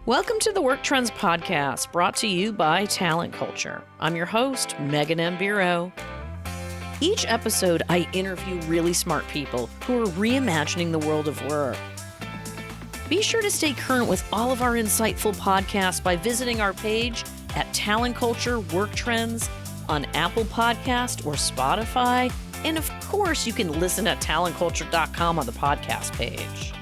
Welcome to the Work Trends Podcast, brought to you by Talent Culture. I'm your host, Megan M. Bureau. Each episode, I interview really smart people who are reimagining the world of work. Be sure to stay current with all of our insightful podcasts by visiting our page at Talent Culture Work Trends on Apple Podcast or Spotify. And of course, you can listen at talentculture.com on the podcast page.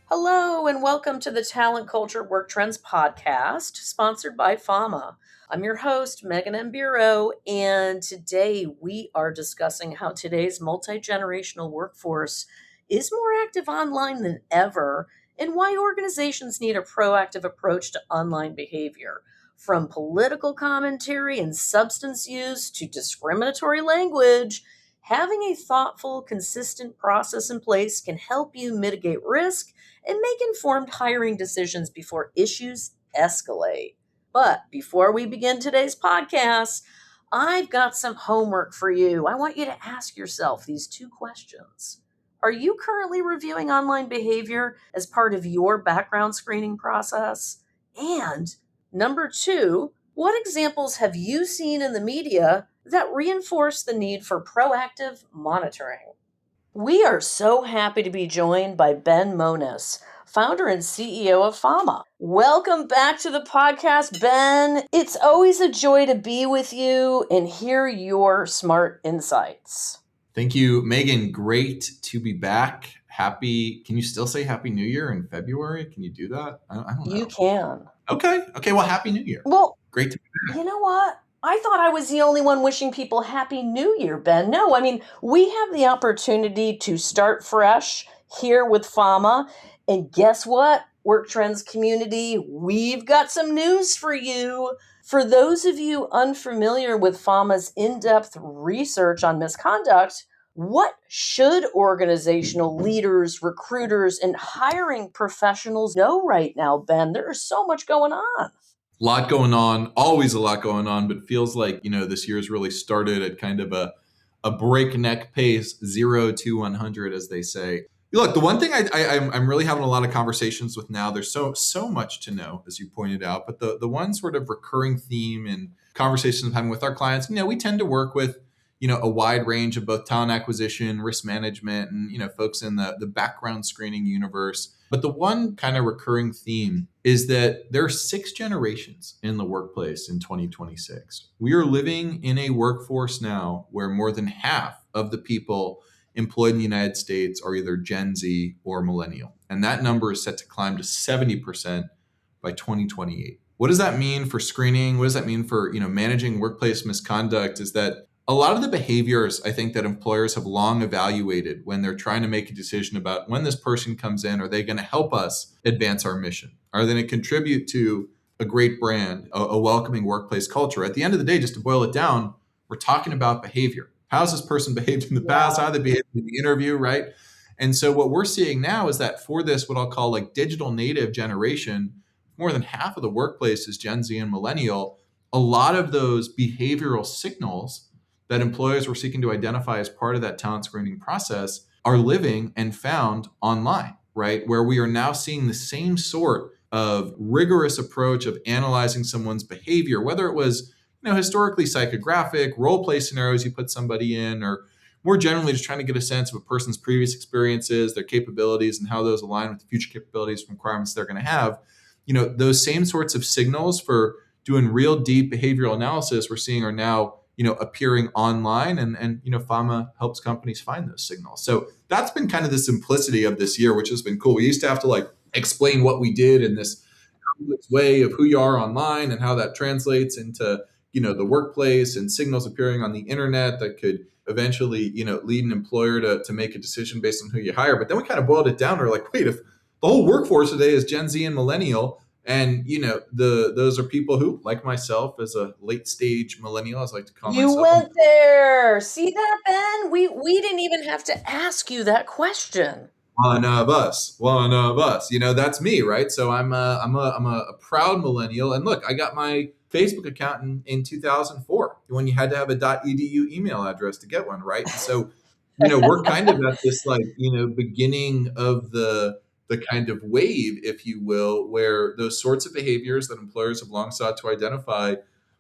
Hello, and welcome to the Talent Culture Work Trends Podcast, sponsored by FAMA. I'm your host, Megan M. Bureau, and today we are discussing how today's multi-generational workforce is more active online than ever, and why organizations need a proactive approach to online behavior. From political commentary and substance use to discriminatory language, having a thoughtful, consistent process in place can help you mitigate risk and make informed hiring decisions before issues escalate. But before we begin today's podcast, I've got some homework for you. I want you to ask yourself these two questions. Are you currently reviewing online behavior as part of your background screening process? And number two, what examples have you seen in the media that reinforce the need for proactive monitoring? We are so happy to be joined by Ben Monis, founder and CEO of FAMA. Welcome back to the podcast, Ben. It's always a joy to be with you and hear your smart insights. Thank you, Megan. Great to be back. Can you still say Happy New Year in February? Can you do that? I don't know. You can. Okay. Well, Happy New Year. Well, great to be back. You know what? I thought I was the only one wishing people Happy New Year, Ben. No, we have the opportunity to start fresh here with FAMA. And guess what, Work Trends community? We've got some news for you. For those of you unfamiliar with FAMA's in-depth research on misconduct, what should organizational leaders, recruiters, and hiring professionals know right now, Ben? There is so much going on. A lot going on, always a lot going on, but feels like, this year's really started at kind of a breakneck pace, 0 to 100, as they say. Look, the one thing I'm really having a lot of conversations with now, there's so much to know, as you pointed out, but the one sort of recurring theme in conversations I'm having with our clients, we tend to work with, a wide range of both talent acquisition, risk management, and, folks in the background screening universe. But the one kind of recurring theme is that there are 6 generations in the workplace in 2026. We are living in a workforce now where more than half of the people employed in the United States are either Gen Z or millennial. And that number is set to climb to 70% by 2028. What does that mean for screening? What does that mean for, managing workplace misconduct? Is that a lot of the behaviors, I think, that employers have long evaluated when they're trying to make a decision about when this person comes in, are they going to help us advance our mission? Are they going to contribute to a great brand, a welcoming workplace culture? At the end of the day, just to boil it down, we're talking about behavior. How's this person behaved in the past? How they behaved in the interview, right? And so what we're seeing now is that for this, what I'll call like digital native generation, more than half of the workplace is Gen Z and millennial. A lot of those behavioral signals that employers were seeking to identify as part of that talent screening process are living and found online, right? Where we are now seeing the same sort of rigorous approach of analyzing someone's behavior, whether it was, historically psychographic, role play scenarios you put somebody in, or more generally just trying to get a sense of a person's previous experiences, their capabilities, and how those align with the future capabilities and requirements they're going to have. Those same sorts of signals for doing real deep behavioral analysis we're seeing are now appearing online, and FAMA helps companies find those signals. So that's been kind of the simplicity of this year, which has been cool. We used to have to explain what we did in this complex way of who you are online and how that translates into, the workplace and signals appearing on the internet that could eventually, lead an employer to make a decision based on who you hire. But then we kind of boiled it down. We're like, wait, if the whole workforce today is Gen Z and millennial, and those are people who, like myself, as a late stage millennial, as I like to call myself. You went there. See that, Ben? We didn't even have to ask you that question. One of us. That's me, right? So I'm a proud millennial, and look, I got my Facebook account in 2004 when you had to have a .edu email address to get one, right? And so, we're kind of at this beginning of the the kind of wave, if you will, where those sorts of behaviors that employers have long sought to identify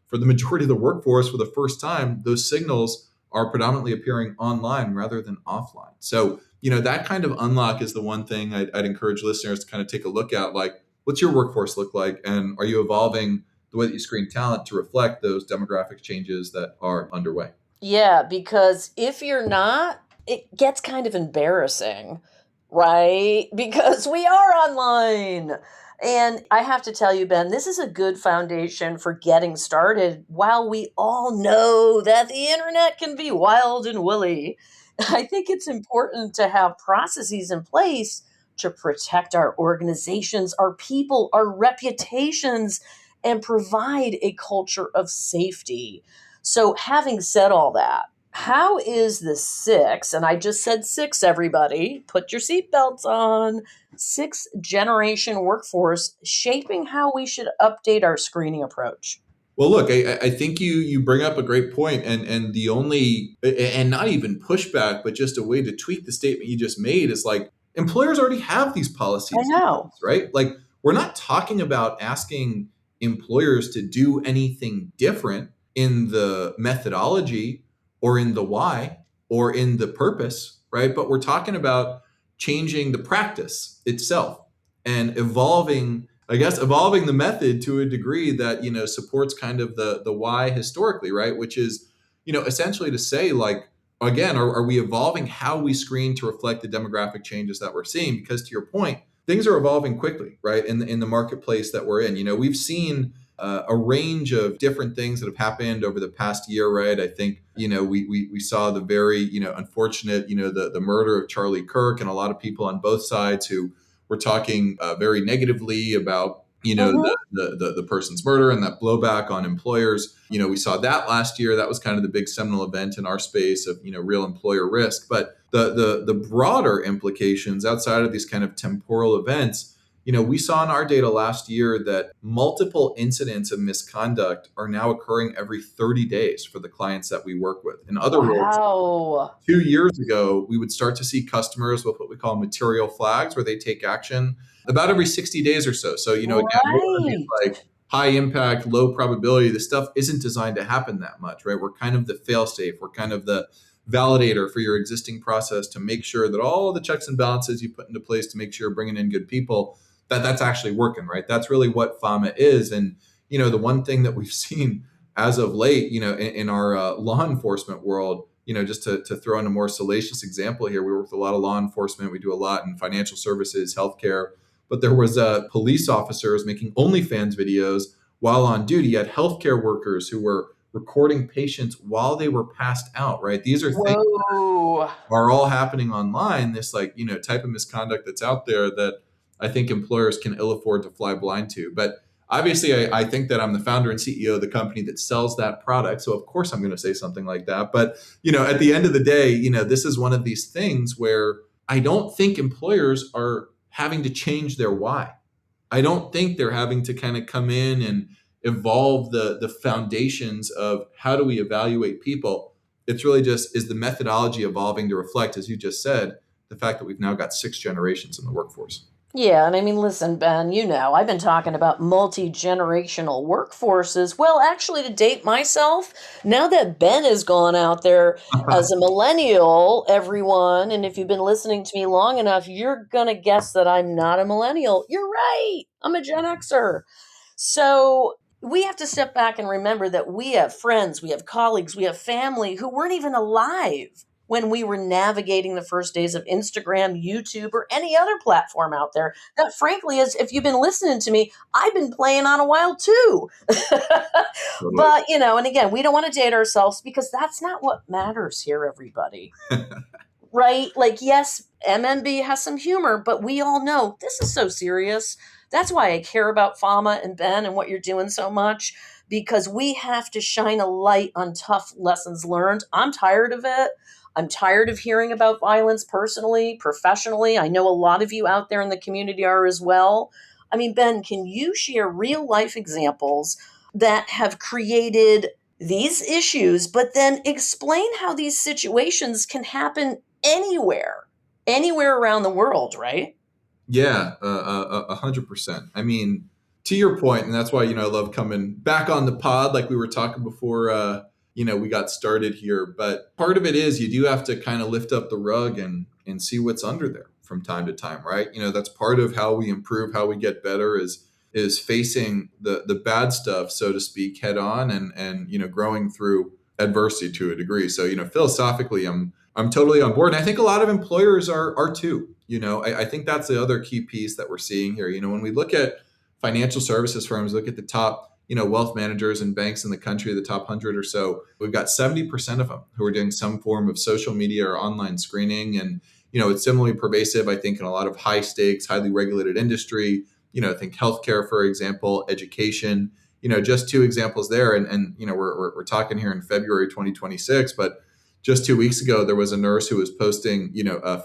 for the majority of the workforce for the first time, those signals are predominantly appearing online rather than offline. So, that kind of unlock is the one thing I'd encourage listeners to kind of take a look at. Like, what's your workforce look like? And are you evolving the way that you screen talent to reflect those demographic changes that are underway? Yeah, because if you're not, it gets kind of embarrassing, right? Because we are online. And I have to tell you, Ben, this is a good foundation for getting started while we all know that the internet can be wild and woolly. I think it's important to have processes in place to protect our organizations, our people, our reputations, and provide a culture of safety. So, having said all that, how is the six, and I just said six, everybody, put your seatbelts on, sixth generation workforce shaping how we should update our screening approach? Well, look, I think you bring up a great point, and the only, and not even pushback, but just a way to tweak the statement you just made is like, employers already have these I policies in know. place, right? Like, we're not talking about asking employers to do anything different in the methodology or in the why or in the purpose, right? But we're talking about changing the practice itself and evolving the method to a degree that supports kind of the why historically, right? Which is essentially to say, like, again, are we evolving how we screen to reflect the demographic changes that we're seeing? Because to your point, things are evolving quickly, right? In the marketplace that we're in, we've seen a range of different things that have happened over the past year, right? I think we saw the very unfortunate the murder of Charlie Kirk, and a lot of people on both sides who were talking very negatively about Mhm. the person's murder and that blowback on employers. We saw that last year. That was kind of the big seminal event in our space of real employer risk. But the broader implications outside of these kind of temporal events, we saw in our data last year that multiple incidents of misconduct are now occurring every 30 days for the clients that we work with. In other words, Wow. 2 years ago, we would start to see customers with what we call material flags, where they take action about every 60 days or so. So, again, more of these Right. like high impact, low probability. This stuff isn't designed to happen that much, right? We're kind of the fail safe. We're kind of the validator for your existing process to make sure that all the checks and balances you put into place to make sure you're bringing in good people, that's actually working, right? That's really what FAMA is. And, the one thing that we've seen as of late, in our law enforcement world, just to throw in a more salacious example here, we work with a lot of law enforcement. We do a lot in financial services, healthcare. But there was police officers making OnlyFans videos while on duty. You had healthcare workers who were recording patients while they were passed out, right? These are things Whoa. are all happening online. This type of misconduct that's out there that I think employers can ill afford to fly blind to. But obviously, I think that I'm the founder and CEO of the company that sells that product. So of course I'm going to say something like that. But at the end of the day, this is one of these things where I don't think employers are having to change their why. I don't think they're having to kind of come in and evolve the foundations of how do we evaluate people. It's really just, is the methodology evolving to reflect, as you just said, the fact that we've now got 6 generations in the workforce. Yeah, and I mean, listen, Ben, I've been talking about multi-generational workforces. Well, actually, to date myself, now that Ben has gone out there as a millennial, everyone, and if you've been listening to me long enough, you're going to guess that I'm not a millennial. You're right. I'm a Gen Xer. So we have to step back and remember that we have friends, we have colleagues, we have family who weren't even alive when we were navigating the first days of Instagram, YouTube, or any other platform out there that, frankly, is, if you've been listening to me, I've been playing on a while too. Totally. But, and again, we don't want to date ourselves because that's not what matters here, everybody. Right? Like, yes, MMB has some humor, but we all know this is so serious. That's why I care about Fama and Ben and what you're doing so much, because we have to shine a light on tough lessons learned. I'm tired of it. I'm tired of hearing about violence personally, professionally. I know a lot of you out there in the community are as well. I mean, Ben, can you share real life examples that have created these issues, but then explain how these situations can happen anywhere around the world, right? Yeah, 100%. I mean, to your point, and that's why I love coming back on the pod, like we were talking before. We got started here. But part of it is you do have to kind of lift up the rug and see what's under there from time to time, right? That's part of how we improve, how we get better is facing the bad stuff, so to speak, head on and growing through adversity to a degree. So philosophically, I'm totally on board. And I think a lot of employers are too. I think that's the other key piece that we're seeing here. When we look at financial services firms, look at the top, wealth managers and banks in the country, the top 100 or so, we've got 70% of them who are doing some form of social media or online screening. And, it's similarly pervasive, I think, in a lot of high stakes, highly regulated industry. I think healthcare, for example, education, just two examples there. And we're talking here in February 2026, but just 2 weeks ago, there was a nurse who was posting,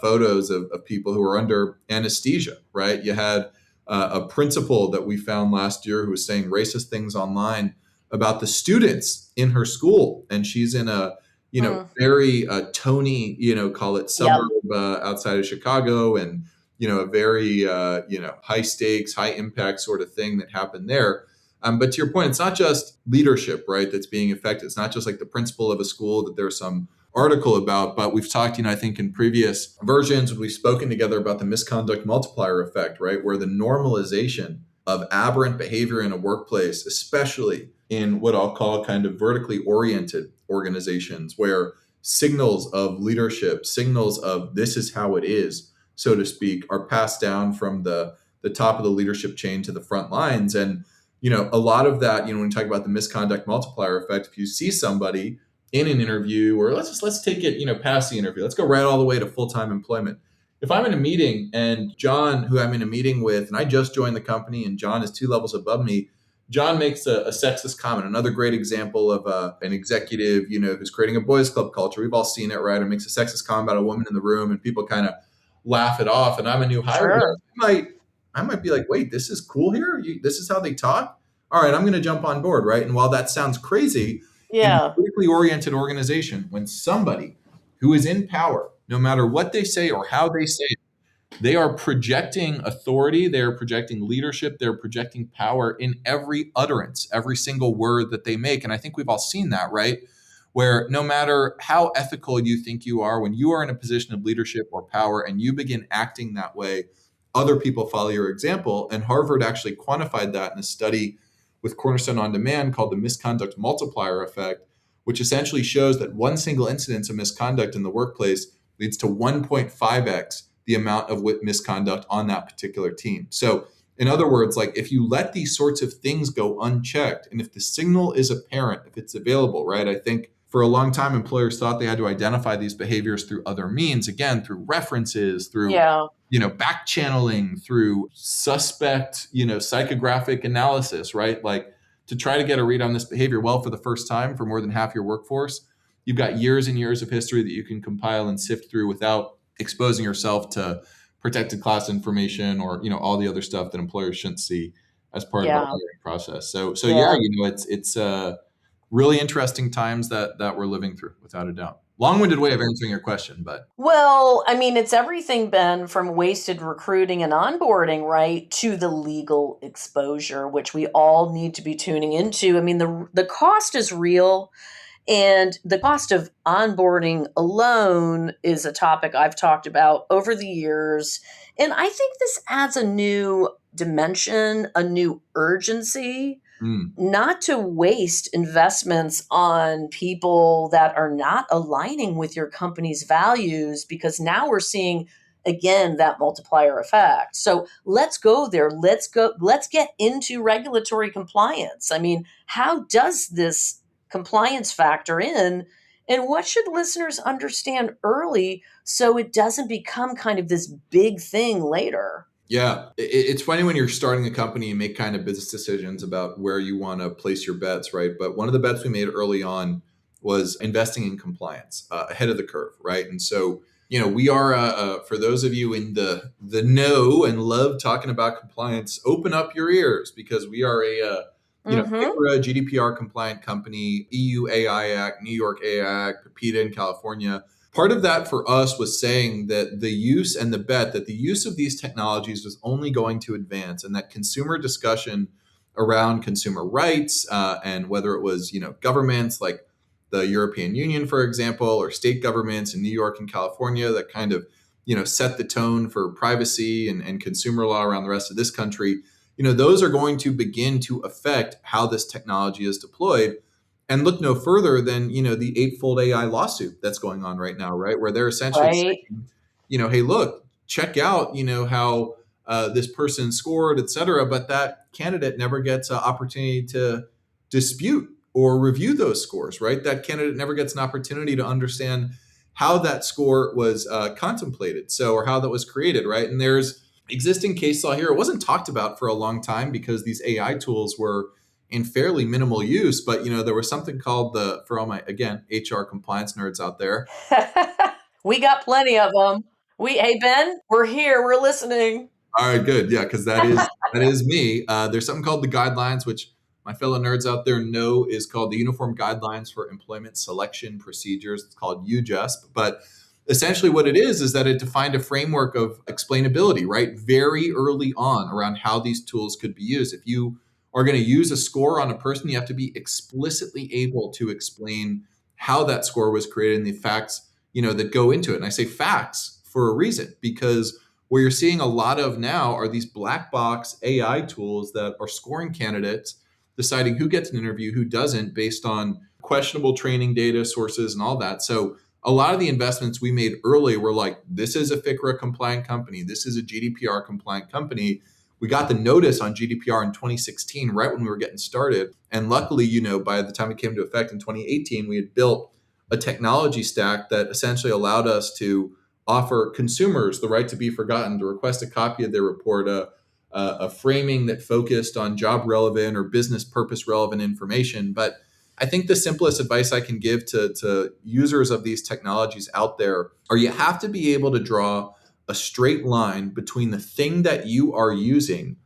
photos of people who were under anesthesia, right? You had a principal that we found last year who was saying racist things online about the students in her school. And she's in a, very Tony, call it Yep. suburb outside of Chicago. And, a very, high stakes, high impact sort of thing that happened there. But to your point, it's not just leadership, right, that's being affected. It's not just like the principal of a school that there's some article about, but we've talked, I think in previous versions, we've spoken together about the misconduct multiplier effect, right? Where the normalization of aberrant behavior in a workplace, especially in what I'll call kind of vertically oriented organizations, where signals of leadership, signals of this is how it is, so to speak, are passed down from the top of the leadership chain to the front lines. And, a lot of that, when we talk about the misconduct multiplier effect, if you see somebody in an interview, or let's take it, past the interview. Let's go right all the way to full-time employment. If I'm in a meeting and John, who I'm in a meeting with, and I just joined the company and John is 2 levels above me, John makes a sexist comment. Another great example of an executive, who's creating a boys club culture. We've all seen it, right? Or makes a sexist comment about a woman in the room and people kind of laugh it off. And I'm a new hire. Sure. I might be like, wait, this is cool here. This is how they talk. All right, I'm going to jump on board, right? And while that sounds crazy, in a Yeah. politically oriented organization, when somebody who is in power, no matter what they say or how they say it, they are projecting authority, they are projecting leadership, they're projecting power in every utterance, every single word that they make. And I think we've all seen that, right? Where no matter how ethical you think you are, when you are in a position of leadership or power and you begin acting that way, other people follow your example. And Harvard actually quantified that in a study with Cornerstone On Demand called the misconduct multiplier effect, which essentially shows that one single incidence of misconduct in the workplace leads to 1.5x the amount of misconduct on that particular team. So, in other words, like if you let these sorts of things go unchecked, and if the signal is apparent, if it's available, right? I think for a long time, employers thought they had to identify these behaviors through other means, again, through references, through Yeah. back channeling, through suspect, psychographic analysis, right? Like to try to get a read on this behavior. Well, for the first time, for more than half your workforce, you've got years and years of history that you can compile and sift through without exposing yourself to protected class information or all the other stuff that employers shouldn't see as part of our Yeah. hiring process. So yeah, Yeah. it's really interesting times that we're living through, without a doubt. Long-winded way of answering your question, but Well, I mean, it's everything, Ben, from wasted recruiting and onboarding, right, to the legal exposure, which we all need to be tuning into. I mean, the cost is real, and the cost of onboarding alone is a topic I've talked about over the years. And I think this adds a new dimension, a new urgency, mm, not to waste investments on people that are not aligning with your company's values, because now we're seeing again that multiplier effect. So let's go there. Let's get into regulatory compliance. I mean, how does this compliance factor in, and what should listeners understand early so it doesn't become kind of this big thing later? yeah, it's funny when you're starting a company and make kind of business decisions about where you want to place your bets, right? But one of the bets we made early on was investing in compliance ahead of the curve, right? And so, we are for those of you in the know and love talking about compliance, open up your ears because we are Mm-hmm. FINRA GDPR compliant company, EU AI Act, New York AI Act, PIPEDA in California. Part of that for us was saying that the use and the bet that the use of these technologies was only going to advance, and that consumer discussion around consumer rights and whether it was, governments like the European Union, for example, or state governments in New York and California that kind of, set the tone for privacy and consumer law around the rest of this country. Those are going to begin to affect how this technology is deployed. And look no further than, the eightfold AI lawsuit that's going on right now, right? Where they're essentially Right. saying, hey, look, check out, how this person scored, et cetera. But that candidate never gets an opportunity to dispute or review those scores, right? That candidate never gets an opportunity to understand how that score was contemplated, or how that was created, right? And there's existing case law here. It wasn't talked about for a long time because these AI tools were in fairly minimal use, but there was something called for all my, again, HR compliance nerds out there. We got plenty of them. Hey Ben, we're here. We're listening. All right, good. Yeah, because that is me. There's something called the guidelines, which my fellow nerds out there know is called the Uniform Guidelines for Employment Selection Procedures. It's called UJESP. But essentially what it is that it defined a framework of explainability, right? Very early on around how these tools could be used. If you are going to use a score on a person, you have to be explicitly able to explain how that score was created and the facts, that go into it. And I say facts for a reason, because what you're seeing a lot of now are these black box AI tools that are scoring candidates, deciding who gets an interview, who doesn't, based on questionable training data sources and all that. So a lot of the investments we made early were like, this is a FICRA compliant company. This is a GDPR compliant company. We got the notice on GDPR in 2016, right when we were getting started. And luckily, by the time it came into effect in 2018, we had built a technology stack that essentially allowed us to offer consumers the right to be forgotten, to request a copy of their report, a framing that focused on job relevant or business purpose relevant information. But I think the simplest advice I can give to users of these technologies out there are you have to be able to draw a straight line between the thing that you are using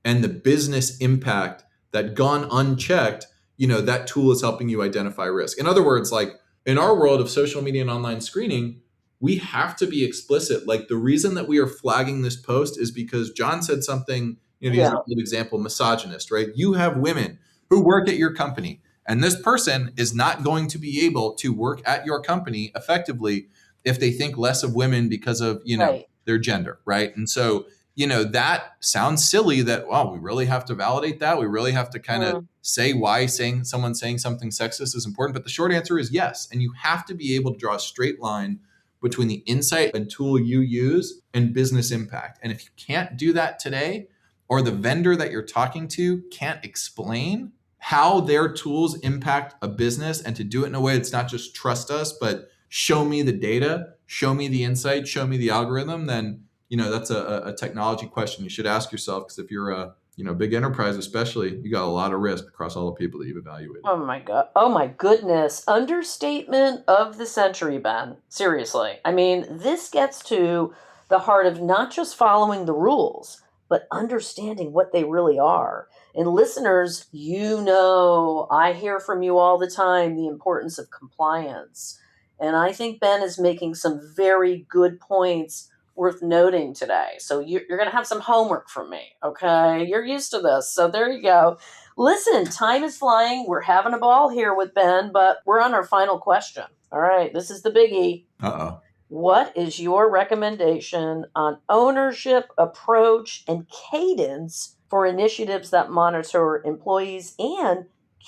and the business impact that, gone unchecked, that tool is helping you identify risk. In other words, like in our world of social media and online screening, we have to be explicit. Like the reason that we are flagging this post is because John said something, to use a good example, misogynist, right? You have women who work at your company, and this person is not going to be able to work at your company effectively if they think less of women because of, Right. their gender, right? And so, that sounds silly that, wow, we really have to validate that. We really have to kind of say why someone saying something sexist is important. But the short answer is yes. And you have to be able to draw a straight line between the insight and tool you use and business impact. And if you can't do that today, or the vendor that you're talking to can't explain how their tools impact a business, and to do it in a way that's not just trust us, but show me the data, show me the insight, show me the algorithm, then, that's a technology question you should ask yourself. Because if you're a big enterprise, especially, you got a lot of risk across all the people that you've evaluated. Oh my God. Oh my goodness. Understatement of the century, Ben. Seriously. I mean, this gets to the heart of not just following the rules, but understanding what they really are. And listeners, I hear from you all the time the importance of compliance. And I think Ben is making some very good points worth noting today. So you're going to have some homework from me, okay? You're used to this. So there you go. Listen, time is flying. We're having a ball here with Ben, but we're on our final question. All right, this is the biggie. Uh-oh. What is your recommendation on ownership, approach, and cadence for initiatives that monitor employees and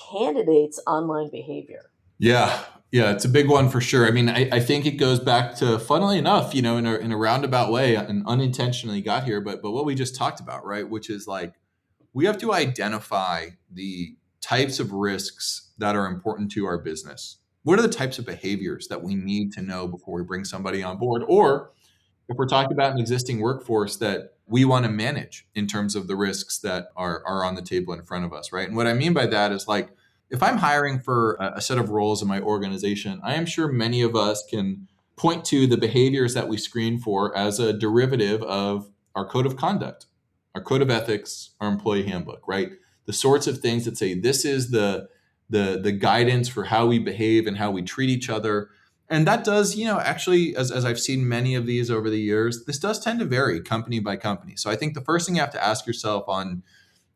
candidates' online behavior? Yeah, it's a big one for sure. I mean, I think it goes back to, funnily enough, in a roundabout way, and unintentionally got here, but what we just talked about, right? Which is like, we have to identify the types of risks that are important to our business. What are the types of behaviors that we need to know before we bring somebody on board? Or if we're talking about an existing workforce that we want to manage in terms of the risks that are on the table in front of us, right? And what I mean by that is, like, if I'm hiring for a set of roles in my organization, I am sure many of us can point to the behaviors that we screen for as a derivative of our code of conduct, our code of ethics, our employee handbook, right? The sorts of things that say this is the guidance for how we behave and how we treat each other. And that does, actually, as I've seen many of these over the years, this does tend to vary company by company. So I think the first thing you have to ask yourself on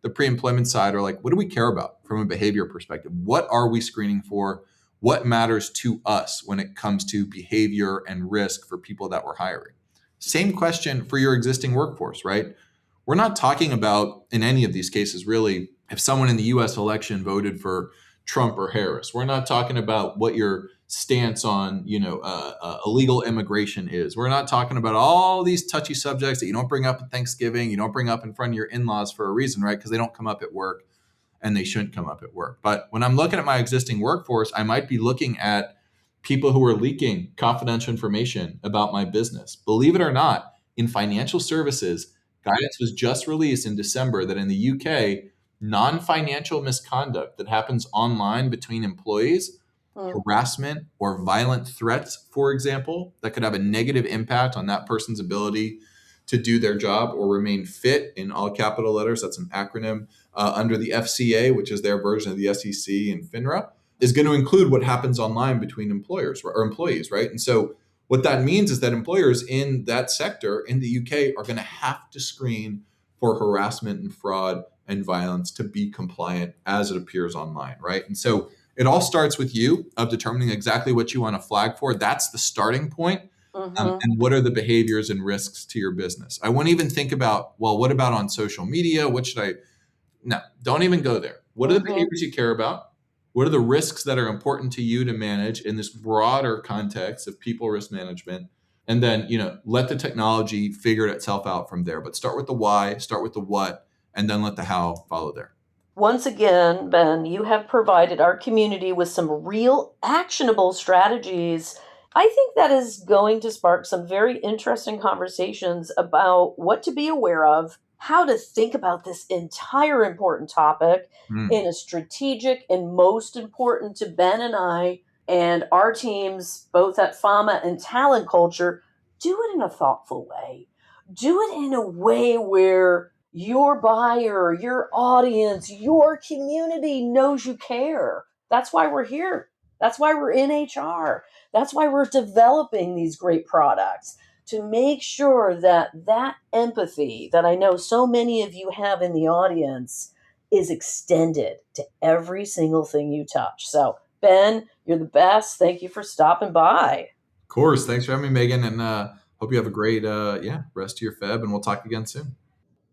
the pre-employment side are like, what do we care about from a behavior perspective? What are we screening for? What matters to us when it comes to behavior and risk for people that we're hiring? Same question for your existing workforce, right? We're not talking about, in any of these cases, really, if someone in the US election voted for Trump or Harris. We're not talking about what your stance on, illegal immigration is. We're not talking about all these touchy subjects that you don't bring up at Thanksgiving, you don't bring up in front of your in-laws for a reason, right? Because they don't come up at work and they shouldn't come up at work. But when I'm looking at my existing workforce, I might be looking at people who are leaking confidential information about my business. Believe it or not, in financial services, guidance was just released in December that in the UK, non-financial misconduct that happens online between employees, harassment or violent threats, for example, that could have a negative impact on that person's ability to do their job or remain fit, in all capital letters, that's an acronym, under the FCA, which is their version of the SEC and FINRA, is going to include what happens online between employers or employees, right? And so what that means is that employers in that sector in the UK are going to have to screen for harassment and fraud and violence to be compliant as it appears online, right? And so it all starts with you of determining exactly what you want to flag for. That's the starting point. And what are the behaviors and risks to your business? I wouldn't even think about, well, what about on social media? What should I? No, don't even go there. What are the behaviors you care about? What are the risks that are important to you to manage in this broader context of people risk management? And then, let the technology figure itself out from there. But start with the why, start with the what, and then let the how follow there. Once again, Ben, you have provided our community with some real actionable strategies. I think that is going to spark some very interesting conversations about what to be aware of, how to think about this entire important topic in a strategic and, most important to Ben and I and our teams, both at FAMA and Talent Culture, do it in a thoughtful way. Do it in a way where your buyer, your audience, your community knows you care. That's why we're here. That's why we're in HR. That's why we're developing these great products, to make sure that that empathy that I know so many of you have in the audience is extended to every single thing you touch. So, Ben, you're the best. Thank you for stopping by. Of course. Thanks for having me, Megan. And hope you have a great rest of your Feb, and we'll talk again soon.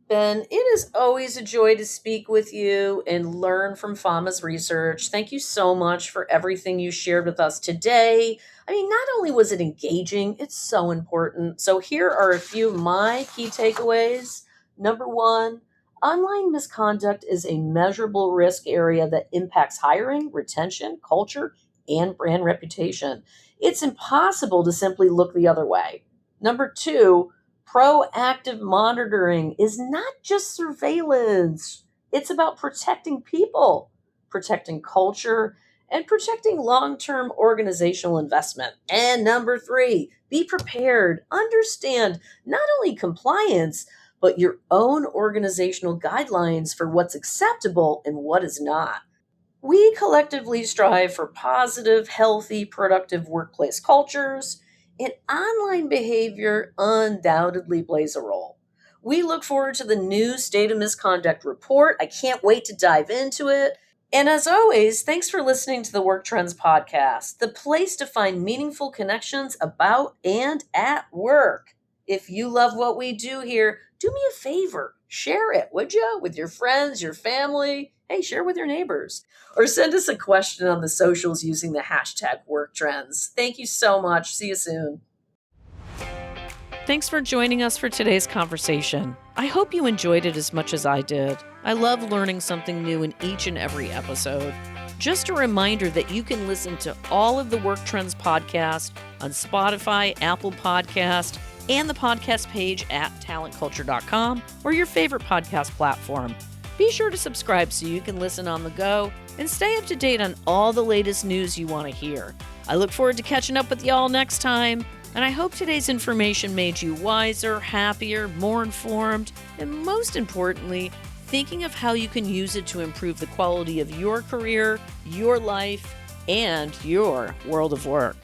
Ben, it is always a joy to speak with you and learn from FAMA's research. Thank you so much for everything you shared with us today. I mean, not only was it engaging, it's so important. So here are a few of my key takeaways. Number one, online misconduct is a measurable risk area that impacts hiring, retention, culture, and brand reputation. It's impossible to simply look the other way. Number two, proactive monitoring is not just surveillance. It's about protecting people, protecting culture, and protecting long-term organizational investment. And number three, be prepared. Understand not only compliance, but your own organizational guidelines for what's acceptable and what is not. We collectively strive for positive, healthy, productive workplace cultures, and online behavior undoubtedly plays a role. We look forward to the new State of Misconduct report. I can't wait to dive into it. And as always, thanks for listening to the Work Trends Podcast, the place to find meaningful connections about and at work. If you love what we do here, do me a favor. Share it, would you? With your friends, your family. Hey, share with your neighbors. Or send us a question on the socials using the hashtag WorkTrends. Thank you so much. See you soon. Thanks for joining us for today's conversation. I hope you enjoyed it as much as I did. I love learning something new in each and every episode. Just a reminder that you can listen to all of the Work Trends podcast on Spotify, Apple Podcast, and the podcast page at talentculture.com or your favorite podcast platform. Be sure to subscribe so you can listen on the go and stay up to date on all the latest news you want to hear. I look forward to catching up with y'all next time, and I hope today's information made you wiser, happier, more informed, and most importantly, thinking of how you can use it to improve the quality of your career, your life, and your world of work.